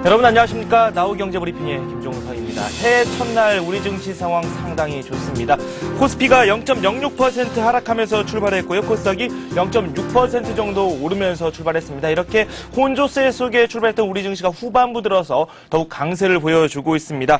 여러분 안녕하십니까. 나우경제브리핑의 김종서입니다. 새해 첫날 우리 증시 상황 상당히 좋습니다. 코스피가 0.06% 하락하면서 출발했고요. 코스닥이 0.6% 정도 오르면서 출발했습니다. 이렇게 혼조세 속에 출발했던 우리 증시가 후반부 들어서 더욱 강세를 보여주고 있습니다.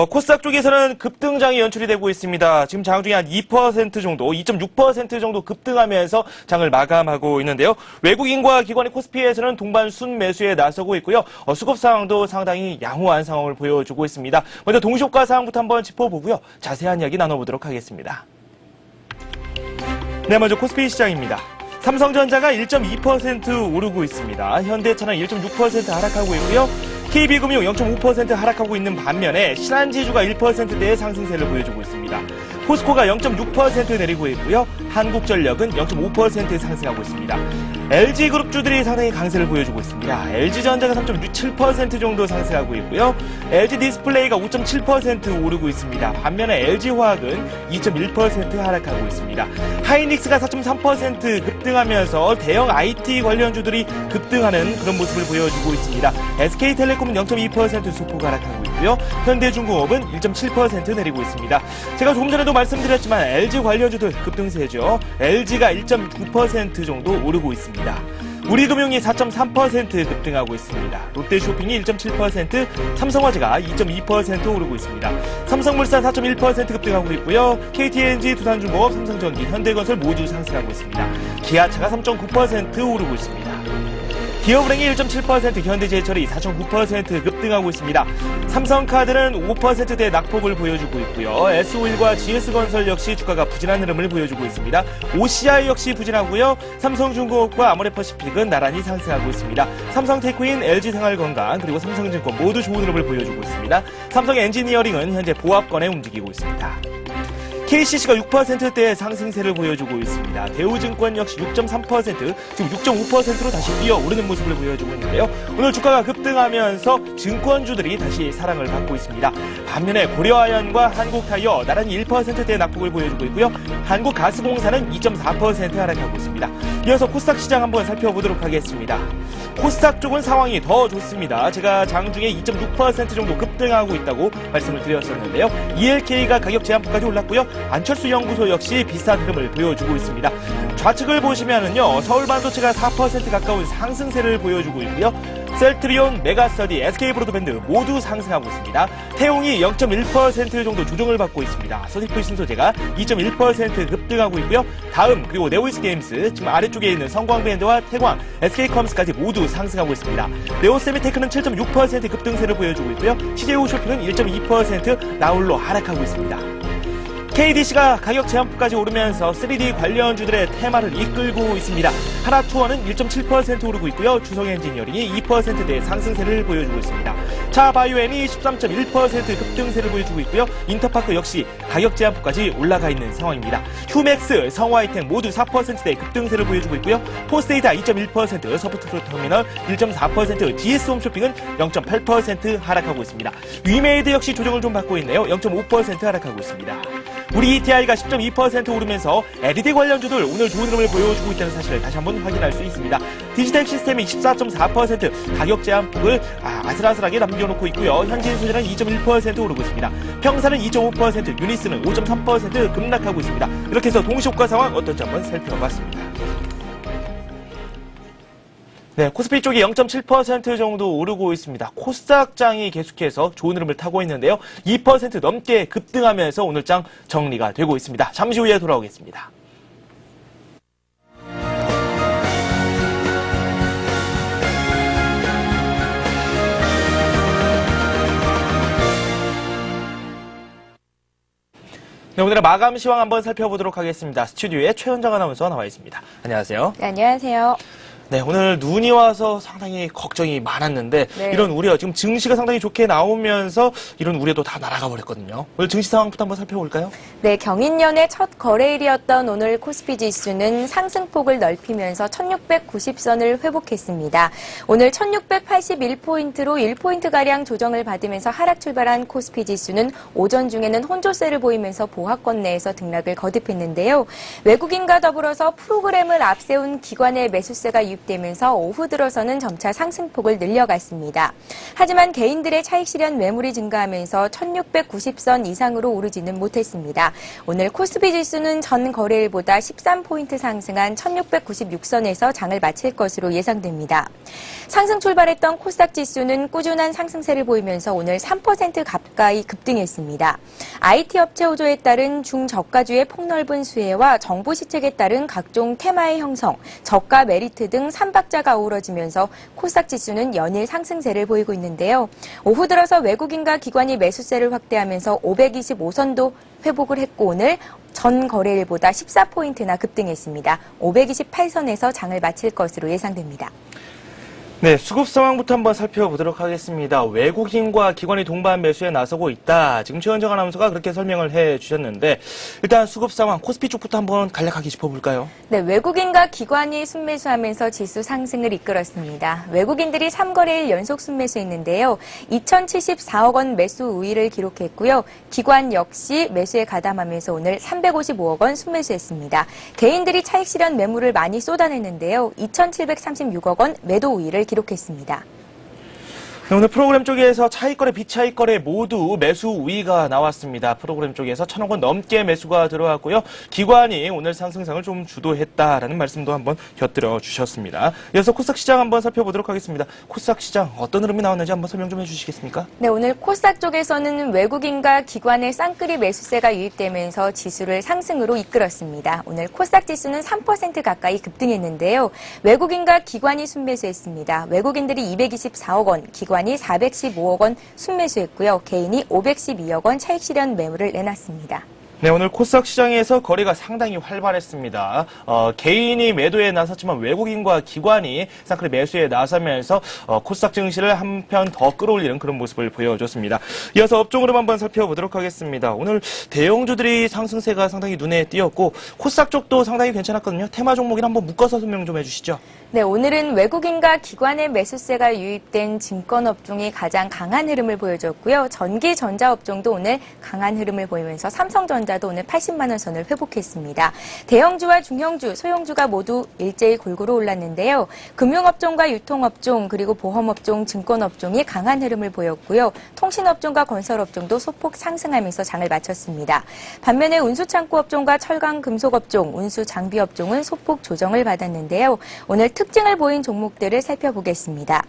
코스닥 쪽에서는 급등장이 연출이 되고 있습니다. 지금 장 중에 한 2% 정도, 2.6% 정도 급등하면서 장을 마감하고 있는데요. 외국인과 기관의 코스피에서는 동반 순매수에 나서고 있고요. 수급 상황도 상당히 양호한 상황을 보여주고 있습니다. 먼저 동시효과 상황부터 한번 짚어보고요. 자세한 이야기 나눠보도록 하겠습니다. 네, 먼저 코스피 시장입니다. 삼성전자가 1.2% 오르고 있습니다. 현대차는 1.6% 하락하고 있고요. KB금융 0.5% 하락하고 있는 반면에 신한지주가 1%대의 상승세를 보여주고 있습니다. 포스코가 0.6% 내리고 있고요. 한국전력은 0.5% 상승하고 있습니다. LG그룹주들이 상당히 강세를 보여주고 있습니다. LG전자가 3.67% 정도 상승하고 있고요. LG디스플레이가 5.7% 오르고 있습니다. 반면에 LG화학은 2.1% 하락하고 있습니다. 하이닉스가 4.3% 급등하면서 대형 IT 관련주들이 급등하는 그런 모습을 보여주고 있습니다. SK텔레콤은 0.2% 소폭 하락하고 있고요. 현대중공업은 1.7% 내리고 있습니다. 제가 조금 전에도 말씀드렸지만 LG 관련주들 급등세죠. LG가 1.9% 정도 오르고 있습니다. 우리금융이 4.3% 급등하고 있습니다. 롯데쇼핑이 1.7%, 삼성화재가 2.2% 오르고 있습니다. 삼성물산 4.1% 급등하고 있고요. KTNG, 두산중공업, 삼성전기, 현대건설 모두 상승하고 있습니다. 기아차가 3.9% 오르고 있습니다. 기업은행이 1.7%, 현대제철이 4.9% 급등하고 있습니다. 삼성카드는 5%대 낙폭을 보여주고 있고요. S51과 GS건설 역시 주가가 부진한 흐름을 보여주고 있습니다. OCI 역시 부진하고요. 삼성중공업과 아모레퍼시픽은 나란히 상승하고 있습니다. 삼성테크인, LG생활건강, 그리고 삼성증권 모두 좋은 흐름을 보여주고 있습니다. 삼성엔지니어링은 현재 보합권에 움직이고 있습니다. KCC가 6%대의 상승세를 보여주고 있습니다. 대우증권 역시 6.3%, 지금 6.5%로 다시 뛰어오르는 모습을 보여주고 있는데요. 오늘 주가가 급등하면서 증권주들이 다시 사랑을 받고 있습니다. 반면에 고려아연과 한국타이어 나란히 1%대의 낙폭을 보여주고 있고요. 한국가스공사는 2.4% 하락하고 있습니다. 이어서 코스닥 시장 한번 살펴보도록 하겠습니다. 코스닥 쪽은 상황이 더 좋습니다. 제가 장중에 2.6% 정도 급등하고 있다고 말씀을 드렸었는데요. ELK가 가격 제한폭까지 올랐고요. 안철수 연구소 역시 비슷한 흐름을 보여주고 있습니다. 좌측을 보시면은요, 서울반도체가 4% 가까운 상승세를 보여주고 있고요. 셀트리온, 메가스터디, SK브로드밴드 모두 상승하고 있습니다. 태용이 0.1% 정도 조정을 받고 있습니다. 서디프 신소재가 2.1% 급등하고 있고요. 다음, 그리고 네오이스게임스, 지금 아래쪽에 있는 성광밴드와 태광, SK컴스까지 모두 상승하고 있습니다. 네오세미테크는 7.6% 급등세를 보여주고 있고요. CJ호쇼핑은 1.2% 나홀로 하락하고 있습니다. KDC가 가격 제한폭까지 오르면서 3D 관련주들의 테마를 이끌고 있습니다. 하나투어는 1.7% 오르고 있고요. 주성엔지니어링이 2%대의 상승세를 보여주고 있습니다. 차바이오엔이 13.1% 급등세를 보여주고 있고요. 인터파크 역시 가격 제한폭까지 올라가 있는 상황입니다. 휴맥스, 성화이텍 모두 4%대의 급등세를 보여주고 있고요. 포스데이터 2.1%, 서프트터미널 1.4%, GS홈쇼핑은 0.8% 하락하고 있습니다. 위메이드 역시 조정을 좀 받고 있네요. 0.5% 하락하고 있습니다. 우리 ETI가 10.2% 오르면서 LED 관련주들 오늘 좋은 흐름을 보여주고 있다는 사실을 다시 한번 확인할 수 있습니다. 디지텍 시스템이 14.4% 가격 제한폭을 아슬아슬하게 남겨놓고 있고요. 현진소재는 2.1% 오르고 있습니다. 평사는 2.5%, 유니스는 5.3% 급락하고 있습니다. 이렇게 해서 동시효과 상황 어떤지 한번 살펴봤습니다. 네, 코스피 쪽이 0.7% 정도 오르고 있습니다. 코스닥장이 계속해서 좋은 흐름을 타고 있는데요. 2% 넘게 급등하면서 오늘 장 정리가 되고 있습니다. 잠시 후에 돌아오겠습니다. 네, 오늘의 마감 시황 한번 살펴보도록 하겠습니다. 스튜디오에 최현정 아나운서 나와 있습니다. 안녕하세요. 네, 안녕하세요. 네, 오늘 눈이 와서 상당히 걱정이 많았는데 네. 이런 우려, 지금 증시가 상당히 좋게 나오면서 이런 우려도 다 날아가 버렸거든요. 오늘 증시 상황부터 한번 살펴볼까요? 네, 경인년의 첫 거래일이었던 오늘 코스피 지수는 상승폭을 넓히면서 1690선을 회복했습니다. 오늘 1681포인트로 1포인트가량 조정을 받으면서 하락 출발한 코스피 지수는 오전 중에는 혼조세를 보이면서 보합권 내에서 등락을 거듭했는데요. 외국인과 더불어서 프로그램을 앞세운 기관의 매수세가 유입되면서 오후 들어서는 점차 상승폭을 늘려갔습니다. 하지만 개인들의 차익 실현 매물이 증가하면서 1690선 이상으로 오르지는 못했습니다. 오늘 코스피 지수는 전 거래일보다 13포인트 상승한 1696선에서 장을 마칠 것으로 예상됩니다. 상승 출발했던 코스닥 지수는 꾸준한 상승세를 보이면서 오늘 3% 가까이 급등했습니다. IT 업체 호조에 따른 중저가주의 폭넓은 수혜와 정부 시책에 따른 각종 테마의 형성, 저가 메리트 등 3박자가 어우러지면서 코스닥 지수는 연일 상승세를 보이고 있는데요. 오후 들어서 외국인과 기관이 매수세를 확대하면서 525선도 회복을 했고 오늘 전 거래일보다 14포인트나 급등했습니다. 528선에서 장을 마칠 것으로 예상됩니다. 네, 수급 상황부터 한번 살펴보도록 하겠습니다. 외국인과 기관이 동반 매수에 나서고 있다. 지금 최현정 아나운서가 그렇게 설명을 해주셨는데 일단 수급 상황 코스피 쪽부터 한번 간략하게 짚어볼까요? 네, 외국인과 기관이 순매수하면서 지수 상승을 이끌었습니다. 외국인들이 3거래일 연속 순매수했는데요. 2,074억 원 매수 우위를 기록했고요. 기관 역시 매수에 가담하면서 오늘 355억 원 순매수했습니다. 개인들이 차익 실현 매물을 많이 쏟아냈는데요. 2,736억 원 매도 우위를 기록했습니다. 오늘 프로그램 쪽에서 차익거래, 비차익거래 모두 매수 우위가 나왔습니다. 프로그램 쪽에서 1,000억 원 넘게 매수가 들어왔고요. 기관이 오늘 상승상을 좀 주도했다라는 말씀도 한번 곁들여 주셨습니다. 이어서 코스닥 시장 한번 살펴보도록 하겠습니다. 코스닥 시장 어떤 흐름이 나왔는지 한번 설명 좀 해주시겠습니까? 네, 오늘 코스닥 쪽에서는 외국인과 기관의 쌍끌이 매수세가 유입되면서 지수를 상승으로 이끌었습니다. 오늘 코스닥 지수는 3% 가까이 급등했는데요. 외국인과 기관이 순매수했습니다. 외국인들이 224억 원, 기관이 415억 원 순매수했고요. 개인이 512억 원 차익 실현 매물을 내놨습니다. 네, 오늘 코스닥 시장에서 거래가 상당히 활발했습니다. 개인이 매도에 나섰지만 외국인과 기관이 쌍끌이 매수에 나서면서 코스닥 증시를 한편 더 끌어올리는 그런 모습을 보여줬습니다. 이어서 업종 흐름 한번 살펴보도록 하겠습니다. 오늘 대형주들이 상승세가 상당히 눈에 띄었고 코스닥 쪽도 상당히 괜찮았거든요. 테마 종목이랑 한번 묶어서 설명 좀 해주시죠. 네, 오늘은 외국인과 기관의 매수세가 유입된 증권 업종이 가장 강한 흐름을 보여줬고요. 전기 전자 업종도 오늘 강한 흐름을 보이면서 삼성전자도 오늘 80만 원 선을 회복했습니다. 대형주와 중형주, 소형주가 모두 일제히 골고루 올랐는데요. 금융업종과 유통업종, 그리고 보험업종, 증권업종이 강한 흐름을 보였고요. 통신업종과 건설업종도 소폭 상승하면서 장을 마쳤습니다. 반면에 운수창고업종과 철강금속업종, 운수장비업종은 소폭 조정을 받았는데요. 오늘 특징을 보인 종목들을 살펴보겠습니다.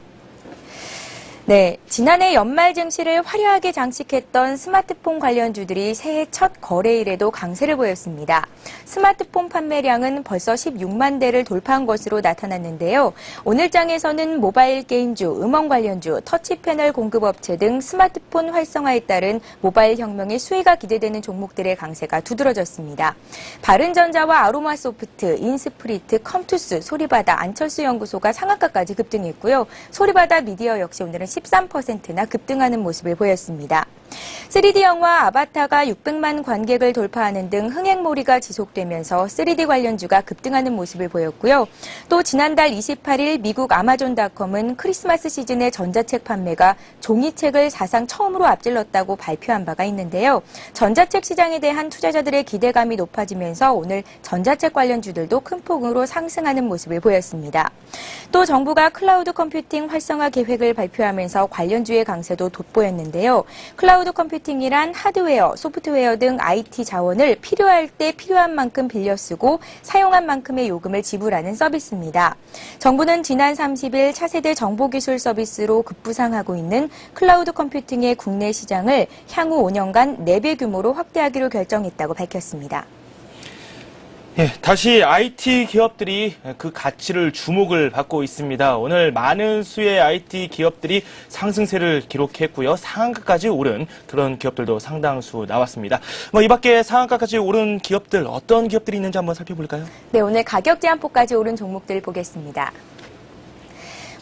네, 지난해 연말 증시를 화려하게 장식했던 스마트폰 관련주들이 새해 첫 거래일에도 강세를 보였습니다. 스마트폰 판매량은 벌써 16만 대를 돌파한 것으로 나타났는데요. 오늘 장에서는 모바일 게임주, 음원 관련주, 터치 패널 공급업체 등 스마트폰 활성화에 따른 모바일 혁명의 수혜가 기대되는 종목들의 강세가 두드러졌습니다. 바른전자와 아로마소프트, 인스프리트, 컴투스, 소리바다, 안철수 연구소가 상한가까지 급등했고요. 소리바다 미디어 역시 오늘은 13%나 급등하는 모습을 보였습니다. 3D 영화 아바타가 600만 관객을 돌파하는 등 흥행몰이가 지속되면서 3D 관련주가 급등하는 모습을 보였고요. 또 지난달 28일 미국 아마존닷컴은 크리스마스 시즌의 전자책 판매가 종이책을 사상 처음으로 앞질렀다고 발표한 바가 있는데요. 전자책 시장에 대한 투자자들의 기대감이 높아지면서 오늘 전자책 관련주들도 큰 폭으로 상승하는 모습을 보였습니다. 또 정부가 클라우드 컴퓨팅 활성화 계획을 발표하면서 관련주의 강세도 돋보였는데요. 클라우드 컴퓨팅이란 하드웨어, 소프트웨어 등 IT 자원을 필요할 때 필요한 만큼 빌려 쓰고 사용한 만큼의 요금을 지불하는 서비스입니다. 정부는 지난 30일 차세대 정보기술 서비스로 급부상하고 있는 클라우드 컴퓨팅의 국내 시장을 향후 5년간 4배 규모로 확대하기로 결정했다고 밝혔습니다. 예, 다시 IT 기업들이 그 가치를 주목을 받고 있습니다. 오늘 많은 수의 IT 기업들이 상승세를 기록했고요. 상한가까지 오른 그런 기업들도 상당수 나왔습니다. 이 밖에 상한가까지 오른 기업들 어떤 기업들이 있는지 한번 살펴볼까요? 네, 오늘 가격 제한폭까지 오른 종목들 보겠습니다.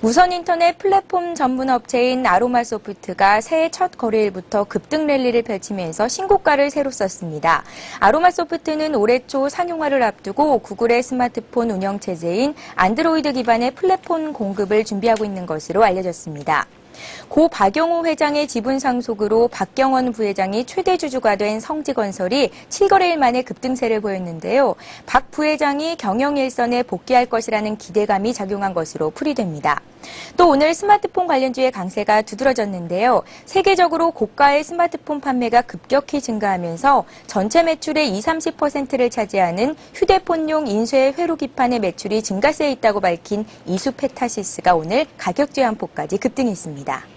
무선 인터넷 플랫폼 전문 업체인 아로마소프트가 새해 첫 거래일부터 급등 랠리를 펼치면서 신고가를 새로 썼습니다. 아로마소프트는 올해 초 상용화를 앞두고 구글의 스마트폰 운영 체제인 안드로이드 기반의 플랫폼 공급을 준비하고 있는 것으로 알려졌습니다. 고 박용호 회장의 지분 상속으로 박경원 부회장이 최대 주주가 된 성지건설이 7거래일 만에 급등세를 보였는데요. 박 부회장이 경영 일선에 복귀할 것이라는 기대감이 작용한 것으로 풀이됩니다. 또 오늘 스마트폰 관련주의 강세가 두드러졌는데요. 세계적으로 고가의 스마트폰 판매가 급격히 증가하면서 전체 매출의 20-30%를 차지하는 휴대폰용 인쇄 회로 기판의 매출이 증가세에 있다고 밝힌 이수페타시스가 오늘 가격 제한폭까지 급등했습니다.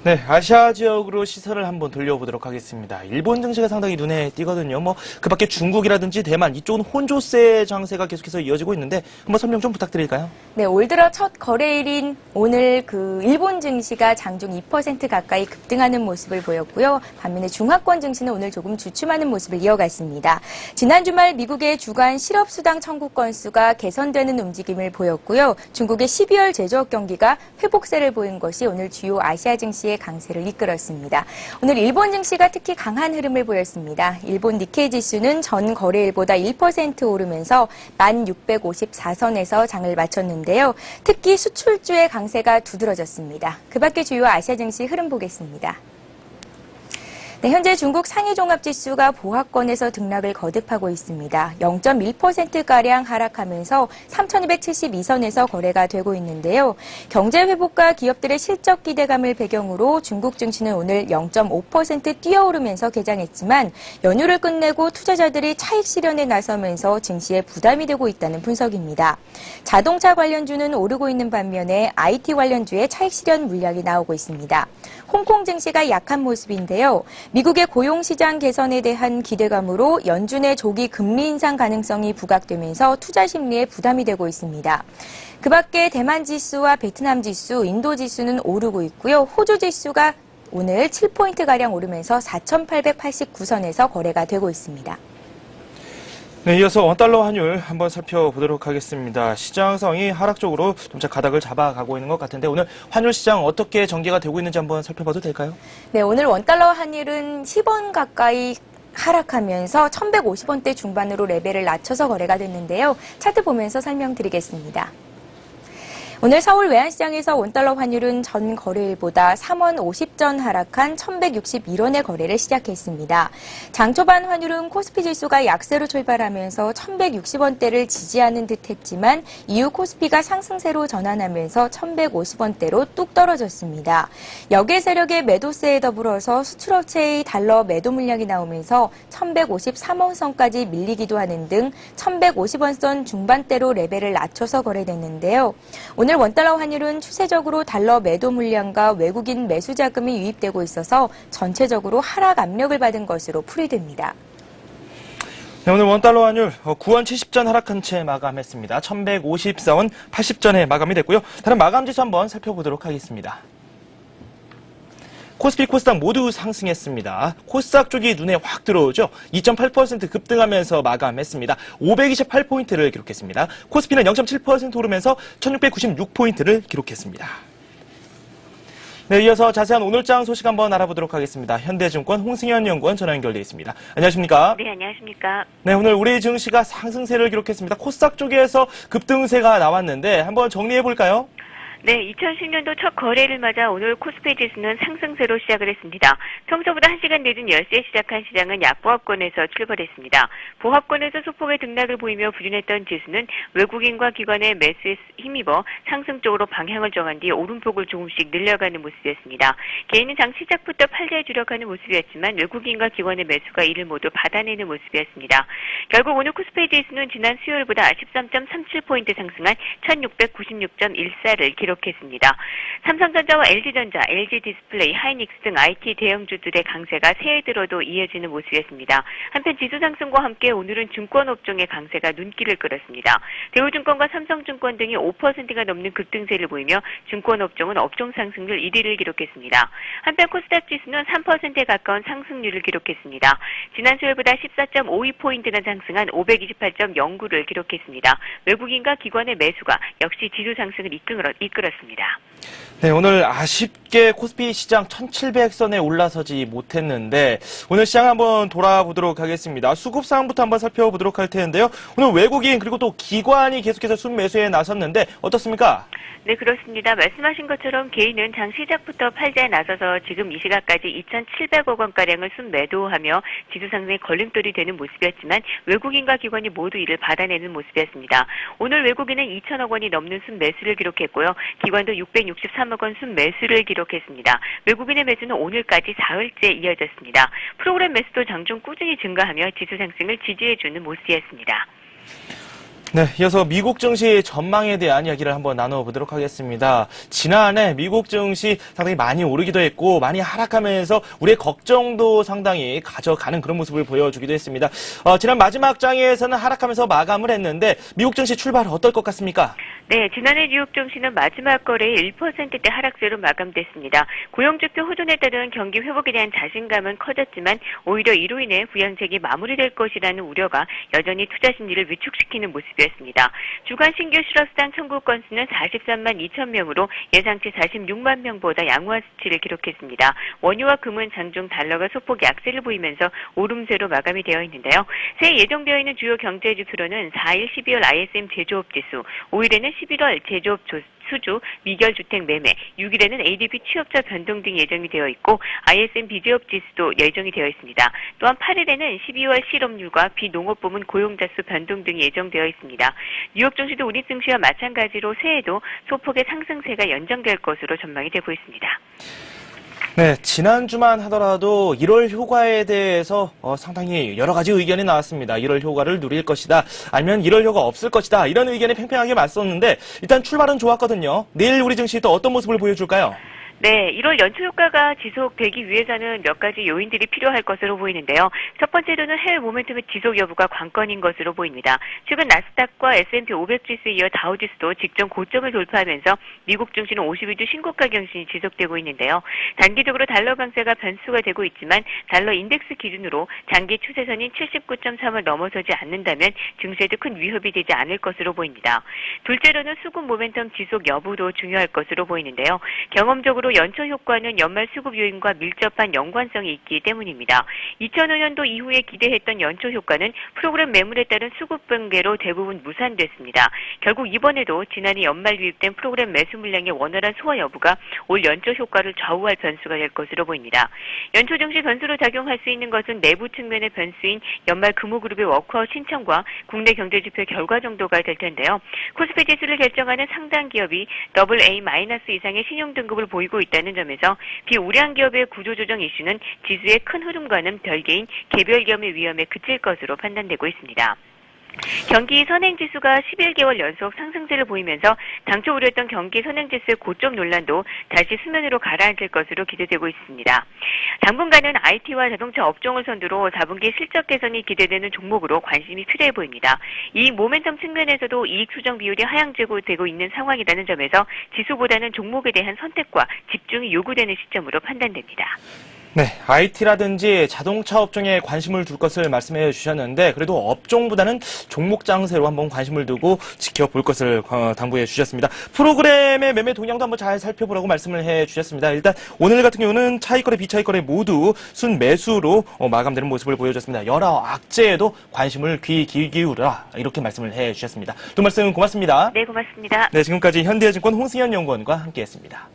네, 아시아 지역으로 시선을 한번 돌려보도록 하겠습니다. 일본 증시가 상당히 눈에 띄거든요. 그 밖에 중국이라든지 대만 이쪽은 혼조세 장세가 계속해서 이어지고 있는데 한번 설명 좀 부탁드릴까요? 네, 올 들어 첫 거래일인 오늘 일본 증시가 장중 2% 가까이 급등하는 모습을 보였고요. 반면에 중화권 증시는 오늘 조금 주춤하는 모습을 이어갔습니다. 지난 주말 미국의 주간 실업수당 청구 건수가 개선되는 움직임을 보였고요. 중국의 12월 제조업 경기가 회복세를 보인 것이 오늘 주요 아시아 증시의 강세를 이끌었습니다. 오늘 일본 증시가 특히 강한 흐름을 보였습니다. 일본 니케이 지수는 전 거래일보다 1% 오르면서 1654선에서 장을 마쳤는데요. 특히 수출주의 강세가 두드러졌습니다. 그 밖에 주요 아시아 증시 흐름 보겠습니다. 네, 현재 중국 상해종합지수가 보합권에서 등락을 거듭하고 있습니다. 0.1%가량 하락하면서 3,272선에서 거래가 되고 있는데요. 경제 회복과 기업들의 실적 기대감을 배경으로 중국 증시는 오늘 0.5% 뛰어오르면서 개장했지만 연휴를 끝내고 투자자들이 차익 실현에 나서면서 증시에 부담이 되고 있다는 분석입니다. 자동차 관련주는 오르고 있는 반면에 IT 관련주의 차익 실현 물량이 나오고 있습니다. 홍콩 증시가 약한 모습인데요. 미국의 고용시장 개선에 대한 기대감으로 연준의 조기 금리 인상 가능성이 부각되면서 투자 심리에 부담이 되고 있습니다. 그 밖에 대만 지수와 베트남 지수, 인도 지수는 오르고 있고요. 호주 지수가 오늘 7포인트가량 오르면서 4,889선에서 거래가 되고 있습니다. 네, 이어서 원달러 환율 한번 살펴보도록 하겠습니다. 시장성이 하락적으로 점차 가닥을 잡아가고 있는 것 같은데 오늘 환율 시장 어떻게 전개가 되고 있는지 한번 살펴봐도 될까요? 네, 오늘 원달러 환율은 10원 가까이 하락하면서 1,150원대 중반으로 레벨을 낮춰서 거래가 됐는데요. 차트 보면서 설명드리겠습니다. 오늘 서울 외환시장에서 원달러 환율은 전 거래일보다 3원 50전 하락한 1,161원의 거래를 시작했습니다. 장 초반 환율은 코스피 지수가 약세로 출발하면서 1,160원대를 지지하는 듯 했지만 이후 코스피가 상승세로 전환하면서 1,150원대로 뚝 떨어졌습니다. 역외 세력의 매도세에 더불어서 수출업체의 달러 매도 물량이 나오면서 1,153원선까지 밀리기도 하는 등 1,150원선 중반대로 레벨을 낮춰서 거래됐는데요. 오늘 원달러 환율은 추세적으로 달러 매도 물량과 외국인 매수 자금이 유입되고 있어서 전체적으로 하락 압력을 받은 것으로 풀이됩니다. 네, 오늘 원달러 환율 9원 70전 하락한 채 마감했습니다. 1,154원 80전에 마감이 됐고요. 다른 마감 지수 한번 살펴보도록 하겠습니다. 코스피, 코스닥 모두 상승했습니다. 코스닥 쪽이 눈에 확 들어오죠. 2.8% 급등하면서 마감했습니다. 528포인트를 기록했습니다. 코스피는 0.7% 오르면서 1696포인트를 기록했습니다. 네, 이어서 자세한 오늘장 소식 한번 알아보도록 하겠습니다. 현대증권 홍승현 연구원 전화 연결되어 있습니다. 안녕하십니까? 네, 안녕하십니까? 네, 오늘 우리 증시가 상승세를 기록했습니다. 코스닥 쪽에서 급등세가 나왔는데 한번 정리해 볼까요? 네, 2010년도 첫 거래를 맞아 오늘 코스피 지수는 상승세로 시작을 했습니다. 평소보다 1시간 늦은 10시에 시작한 시장은 약보합권에서 출발했습니다. 보합권에서 소폭의 등락을 보이며 부진했던 지수는 외국인과 기관의 매수에 힘입어 상승 쪽으로 방향을 정한 뒤 오름폭을 조금씩 늘려가는 모습이었습니다. 개인은 장 시작부터 팔자에 주력하는 모습이었지만 외국인과 기관의 매수가 이를 모두 받아내는 모습이었습니다. 결국 오늘 코스피 지수는 지난 수요일보다 13.37포인트 상승한 1696.14를 기록했습니다. 삼성전자와 LG전자, LG디스플레이, 하이닉스 등 IT 대형주들의 강세가 새해 들어도 이어지는 모습이었습니다. 한편 지수 상승과 함께 오늘은 증권업종의 강세가 눈길을 끌었습니다. 대우증권과 삼성증권 등이 5%가 넘는 급등세를 보이며 증권업종은 업종 상승률 1위를 기록했습니다. 한편 코스닥 지수는 3%에 가까운 상승률을 기록했습니다. 지난 수요일보다 14.52포인트나 상승한 528.09를 기록했습니다. 외국인과 기관의 매수가 역시 지수 상승을 이끌었습니다. 네, 오늘 아쉽게 코스피 시장 1700선에 올라서지 못했는데 오늘 시장 한번 돌아보도록 하겠습니다. 수급 상황부터 한번 살펴보도록 할 텐데요. 오늘 외국인 그리고 또 기관이 계속해서 순매수에 나섰는데 어떻습니까? 네, 그렇습니다. 말씀하신 것처럼 개인은 장 시작부터 팔자에 나서서 지금 이 시각까지 2,700억 원가량을 순매도하며 지수 상승에 걸림돌이 되는 모습이었지만 외국인과 기관이 모두 이를 받아내는 모습이었습니다. 오늘 외국인은 2,000억 원이 넘는 순매수를 기록했고요. 기관도 663억 원 순매수를 기록했습니다. 외국인의 매수는 오늘까지 사흘째 이어졌습니다. 프로그램 매수도 장중 꾸준히 증가하며 지수 상승을 지지해주는 모습이었습니다. 네, 이어서 미국 증시 전망에 대한 이야기를 한번 나눠보도록 하겠습니다. 지난해 미국 증시 상당히 많이 오르기도 했고 많이 하락하면서 우리의 걱정도 상당히 가져가는 그런 모습을 보여주기도 했습니다. 지난 마지막 장에서는 하락하면서 마감을 했는데 미국 증시 출발 어떨 것 같습니까? 네, 지난해 뉴욕 증시는 마지막 거래에 1%대 하락세로 마감됐습니다. 고용지표 호전에 따른 경기 회복에 대한 자신감은 커졌지만 오히려 이로 인해 부양책이 마무리될 것이라는 우려가 여전히 투자 심리를 위축시키는 모습이었습니다. 주간 신규 실업수당 청구 건수는 43만 2천 명으로 예상치 46만 명보다 양호한 수치를 기록했습니다. 원유와 금은 장중 달러가 소폭 약세를 보이면서 오름세로 마감이 되어 있는데요. 새해 예정되어 있는 주요 경제지표로는 4일 12월 ISM 제조업지수, 5일에는 11월 제조업 수주, 미결주택 매매, 6일에는 ADP 취업자 변동 등이 예정이 되어 있고 ISM 비제업 지수도 예정이 되어 있습니다. 또한 8일에는 12월 실업률과 비농업 부문 고용자 수 변동 등이 예정되어 있습니다. 뉴욕 증시도 우리 증시와 마찬가지로 새해에도 소폭의 상승세가 연장될 것으로 전망이 되고 있습니다. 네, 지난주만 하더라도 1월 효과에 대해서 상당히 여러 가지 의견이 나왔습니다. 1월 효과를 누릴 것이다. 아니면 1월 효과 없을 것이다. 이런 의견이 팽팽하게 맞섰는데 일단 출발은 좋았거든요. 내일 우리 증시 또 어떤 모습을 보여줄까요? 네, 1월 연초 효과가 지속되기 위해서는 몇 가지 요인들이 필요할 것으로 보이는데요. 첫 번째로는 해외 모멘텀의 지속 여부가 관건인 것으로 보입니다. 최근 나스닥과 S&P 500 지수에 이어 다우지수도 직전 고점을 돌파하면서 미국 증시는 52주 신고가 경신이 지속되고 있는데요. 단기적으로 달러 강세가 변수가 되고 있지만 달러 인덱스 기준으로 장기 추세선인 79.3을 넘어서지 않는다면 증시에도 큰 위협이 되지 않을 것으로 보입니다. 둘째로는 수급 모멘텀 지속 여부도 중요할 것으로 보이는데요. 경험적으로 연초 효과는 연말 수급 요인과 밀접한 연관성이 있기 때문입니다. 2005년도 이후에 기대했던 연초 효과는 프로그램 매물에 따른 수급 붕괴로 대부분 무산됐습니다. 결국 이번에도 지난해 연말 유입된 프로그램 매수 물량의 원활한 소화 여부가 올 연초 효과를 좌우할 변수가 될 것으로 보입니다. 연초 증시 변수로 작용할 수 있는 것은 내부 측면의 변수인 연말 금호그룹의 워크아웃 신청과 국내 경제지표 결과 정도가 될 텐데요. 코스피 지수를 결정하는 상당 기업이 AA- 이상의 신용등급을 보이고 있다는 점에서 비우량 기업의 구조조정 이슈는 지수의 큰 흐름과는 별개인 개별 기업의 위험에 그칠 것으로 판단되고 있습니다. 경기 선행지수가 11개월 연속 상승세를 보이면서 당초 우려했던 경기 선행지수의 고점 논란도 다시 수면으로 가라앉을 것으로 기대되고 있습니다. 당분간은 IT와 자동차 업종을 선두로 4분기 실적 개선이 기대되는 종목으로 관심이 필요해 보입니다. 이 모멘텀 측면에서도 이익 수정 비율이 하향되고 있는 상황이라는 점에서 지수보다는 종목에 대한 선택과 집중이 요구되는 시점으로 판단됩니다. 네, IT라든지 자동차 업종에 관심을 둘 것을 말씀해 주셨는데 그래도 업종보다는 종목 장세로 한번 관심을 두고 지켜볼 것을 당부해 주셨습니다. 프로그램의 매매 동향도 한번 잘 살펴보라고 말씀을 해 주셨습니다. 일단 오늘 같은 경우는 차익거래, 비차익거래 모두 순매수로 마감되는 모습을 보여줬습니다. 여러 악재에도 관심을 귀 기울여라 이렇게 말씀을 해 주셨습니다. 또 말씀 고맙습니다. 네, 고맙습니다. 네, 지금까지 현대해증권 홍승현 연구원과 함께했습니다.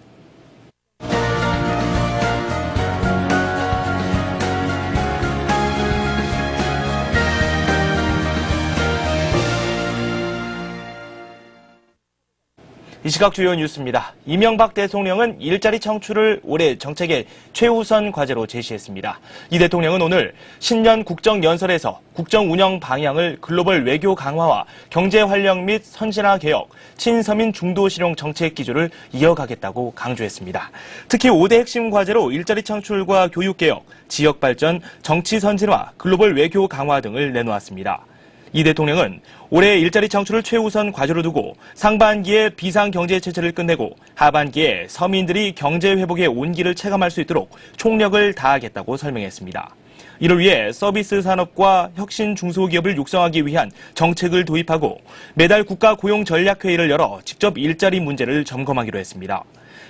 이 시각 주요 뉴스입니다. 이명박 대통령은 일자리 창출을 올해 정책의 최우선 과제로 제시했습니다. 이 대통령은 오늘 신년 국정연설에서 국정 운영 방향을 글로벌 외교 강화와 경제 활력 및 선진화 개혁, 친서민 중도 실용 정책 기조를 이어가겠다고 강조했습니다. 특히 5대 핵심 과제로 일자리 창출과 교육 개혁, 지역 발전, 정치 선진화, 글로벌 외교 강화 등을 내놓았습니다. 이 대통령은 올해 일자리 창출을 최우선 과제로 두고 상반기에 비상경제 체제를 끝내고 하반기에 서민들이 경제 회복의 온기를 체감할 수 있도록 총력을 다하겠다고 설명했습니다. 이를 위해 서비스 산업과 혁신 중소기업을 육성하기 위한 정책을 도입하고 매달 국가 고용 전략회의를 열어 직접 일자리 문제를 점검하기로 했습니다.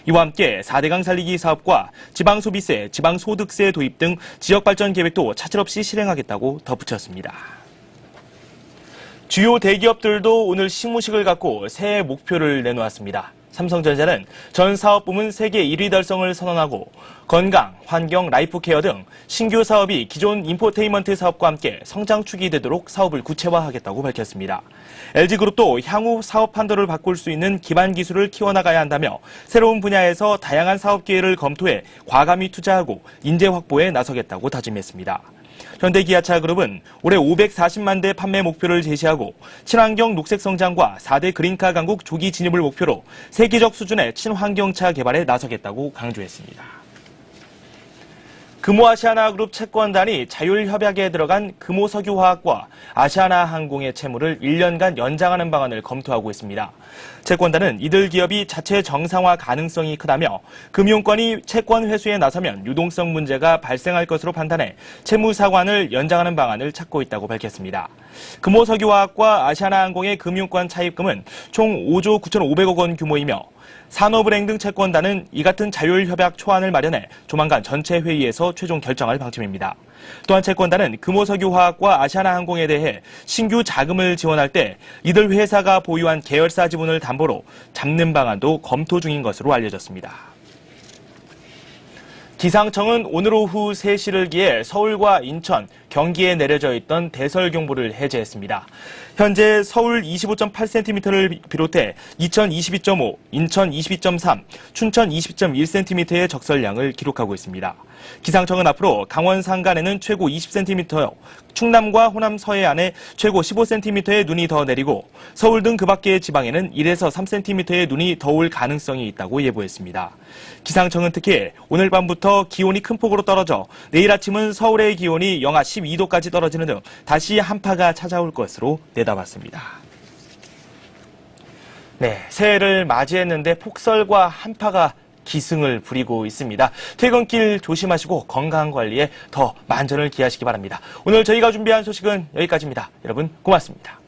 이와 함께 4대강 살리기 사업과 지방소비세, 지방소득세 도입 등 지역발전 계획도 차질 없이 실행하겠다고 덧붙였습니다. 주요 대기업들도 오늘 시무식을 갖고 새해 목표를 내놓았습니다. 삼성전자는 전 사업 부문 세계 1위 달성을 선언하고 건강, 환경, 라이프케어 등 신규 사업이 기존 인포테인먼트 사업과 함께 성장축이 되도록 사업을 구체화하겠다고 밝혔습니다. LG그룹도 향후 사업 판도를 바꿀 수 있는 기반 기술을 키워나가야 한다며 새로운 분야에서 다양한 사업 기회를 검토해 과감히 투자하고 인재 확보에 나서겠다고 다짐했습니다. 현대기아차그룹은 올해 540만 대 판매 목표를 제시하고 친환경 녹색 성장과 4대 그린카 강국 조기 진입을 목표로 세계적 수준의 친환경차 개발에 나서겠다고 강조했습니다. 금호아시아나그룹 채권단이 자율협약에 들어간 금호석유화학과 아시아나항공의 채무를 1년간 연장하는 방안을 검토하고 있습니다. 채권단은 이들 기업이 자체 정상화 가능성이 크다며 금융권이 채권 회수에 나서면 유동성 문제가 발생할 것으로 판단해 채무 사관을 연장하는 방안을 찾고 있다고 밝혔습니다. 금호석유화학과 아시아나항공의 금융권 차입금은 총 5조 9,500억 원 규모이며 산업은행 등 채권단은 이 같은 자율협약 초안을 마련해 조만간 전체 회의에서 최종 결정할 방침입니다. 또한 채권단은 금호석유화학과 아시아나항공에 대해 신규 자금을 지원할 때 이들 회사가 보유한 계열사 지분을 담보로 잡는 방안도 검토 중인 것으로 알려졌습니다. 기상청은 오늘 오후 3시를 기해 서울과 인천, 경기에 내려져 있던 대설경보를 해제했습니다. 현재 서울 25.8cm를 비롯해 이천 22.5, 인천 22.3, 춘천 20.1cm의 적설량을 기록하고 있습니다. 기상청은 앞으로 강원 산간에는 최고 20cm, 충남과 호남 서해안에 최고 15cm의 눈이 더 내리고 서울 등 그 밖의 지방에는 1에서 3cm의 눈이 더 올 가능성이 있다고 예보했습니다. 기상청은 특히 오늘 밤부터 기온이 큰 폭으로 떨어져 내일 아침은 서울의 기온이 영하 12도까지 떨어지는 등 다시 한파가 찾아올 것으로 내다봤습니다. 네, 새해를 맞이했는데 폭설과 한파가 기승을 부리고 있습니다. 퇴근길 조심하시고 건강관리에 더 만전을 기하시기 바랍니다. 오늘 저희가 준비한 소식은 여기까지입니다. 여러분 고맙습니다.